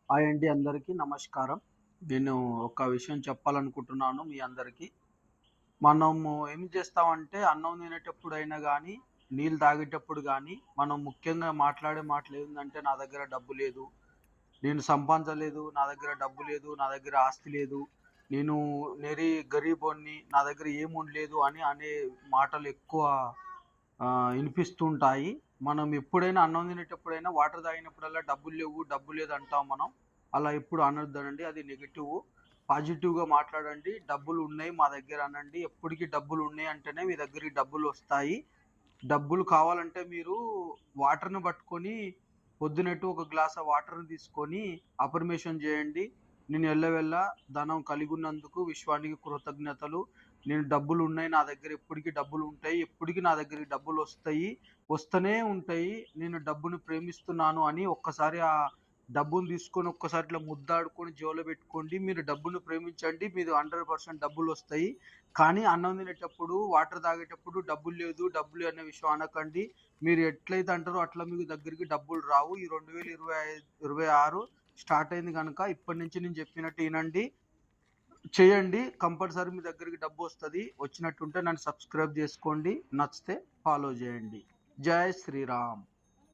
Hi అండి, అందరికీ నమస్కారం. నేను ఒక విషయం చెప్పాలనుకుంటున్నాను మీ అందరికీ. మనము ఏం చేస్తామంటే అన్నం తినేటప్పుడైనా గానీ, నీళ్ళు తాగేటప్పుడు గానీ, మనం ముఖ్యంగా మాట్లాడే మాటలేందంటే నా దగ్గర డబ్బు లేదు, నేను సంపాదించలేదు, నా దగ్గర డబ్బు లేదు, నా దగ్గర ఆస్తి లేదు, నేను గరీబోడిని, నా దగ్గర ఏముండలేదు అని అనే మాటలు ఎక్కువ ఇనిపిస్తూ ఉంటాయి. మనం ఎప్పుడైనా అన్నం తినేటప్పుడైనా, వాటర్ తాగినప్పుడల్లా డబ్బులు లేవు, డబ్బు లేదు అంటాం మనం. అలా ఎప్పుడు అనొద్దనండి. అది నెగెటివ్. పాజిటివ్‌గా మాట్లాడండి. డబ్బులు ఉన్నాయి మా దగ్గర అనండి. ఎప్పటికి డబ్బులు ఉన్నాయి అంటేనే మీ దగ్గరికి డబ్బులు వస్తాయి. డబ్బులు కావాలంటే మీరు వాటర్‌ని పట్టుకొని పొద్దునెట్టు ఒక గ్లాస్ వాటర్‌ని తీసుకొని అఫర్మేషన్ చేయండి. నేను ఎల్లవెల్లా ధనం కలిగున్నందుకు విశ్వానికి కృతజ్ఞతలు. నేను డబ్బులున్నాయి. నా దగ్గర ఎప్పటికి డబ్బులుంటాయి. ఎప్పటికి నా దగ్గరికి డబ్బులొస్తాయి. వస్తనే ఉంటాయి. నేను డబ్బుని ప్రేమిస్తున్నాను అని ఒక్కసారి ఆ డబ్బుని తీసుకొని ఒక్కసారి ఇట్లా ముద్దాడుకొని జేబులో పెట్టుకోండి. మీరు డబ్బుని ప్రేమించండి. మీరు 100% డబ్బులొస్తాయి. కానీ అన్నం తినేటప్పుడు, వాటర్ తాగేటప్పుడు డబ్బులు లేదు, డబ్బులు అనే విషయం అనకండి. మీరు ఎట్లయితే అంటారో అట్లా మీ దగ్గరికి డబ్బులు రావు. ఈ 2026 స్టార్ట్ అయింది గనక ఇప్పటి నుంచి నేను చెప్పినట్టు ఇనండి. చేయండి. కంపల్సరీ మీ దగ్గరికి డబ్బొస్తది. వచ్చినట్టుంటే నన్ను సబ్స్క్రైబ్ జేసుకోండి. నచ్చితే ఫాలో జేయండి. జై శ్రీరామ్.